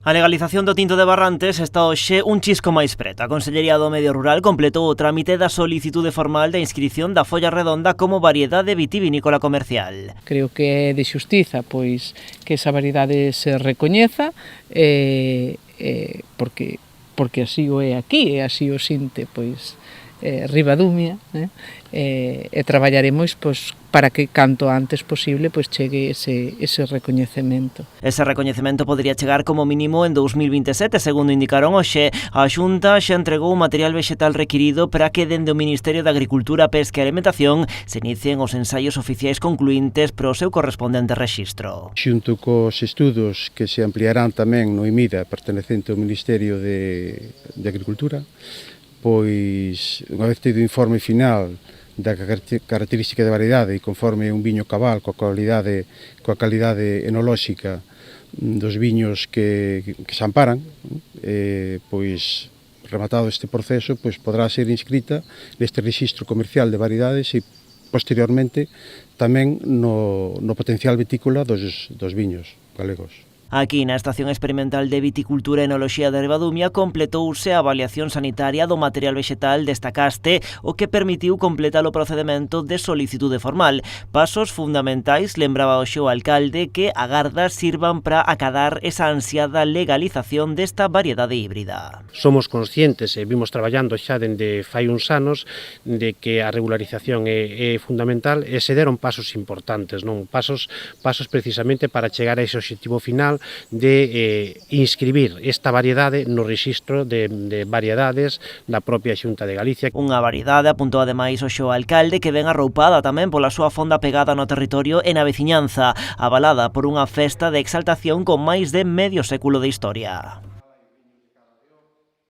A legalización do tinto de Barrantes está hoxe un chisco máis preta. A Consellería do Medio Rural completou o trámite da solicitude formal da inscrición da folla redonda como variedade vitivinícola comercial. Creo que é de xustiza pois que esa variedade se recoñeza porque así o é aquí e así o sinte pois Ribadumia, e traballaremos pois para que canto antes posible pois chegue ese recoñecemento. Ese recoñecemento podría chegar como mínimo en 2027, segundo indicaron hoxe. A Xunta xa entregou o material vexetal requirido para que dende o Ministerio de Agricultura, Pesca e Alimentación se inicien os ensaios oficiais concluíntes para o seu correspondente rexistro. Xunto cos estudos que se ampliarán tamén no IMIDA pertenecente ao Ministerio de Agricultura, pois, unha vez tido o informe final da característica de variedade e conforme un viño cabal coa calidade enolóxica dos viños que se amparan, pois, rematado este proceso, pois, podrá ser inscrita neste rexistro comercial de variedades e, posteriormente, tamén no potencial vitícola dos viños galegos. Aquí na Estación Experimental de Viticultura e Enoloxía de Ribadumia completouse a avaliación sanitaria do material vexetal desta caste, o que permitiu completar o procedemento de solicitude formal. Pasos fundamentais, lembraba hoxe o alcalde, que agarda sirvan para acadar esa ansiada legalización desta variedade híbrida. Somos conscientes e vimos traballando xa dende fai uns anos de que a regularización é fundamental e se deron pasos importantes, non? Pasos precisamente para chegar a ese obxectivo final de inscribir esta variedade no rexistro de variedades da propia Xunta de Galicia. Unha variedade, apuntou ademais hoxe o alcalde, que ven arroupada tamén pola súa fonda pegada no territorio e na veciñanza, avalada por unha festa de exaltación con máis de medio século de historia.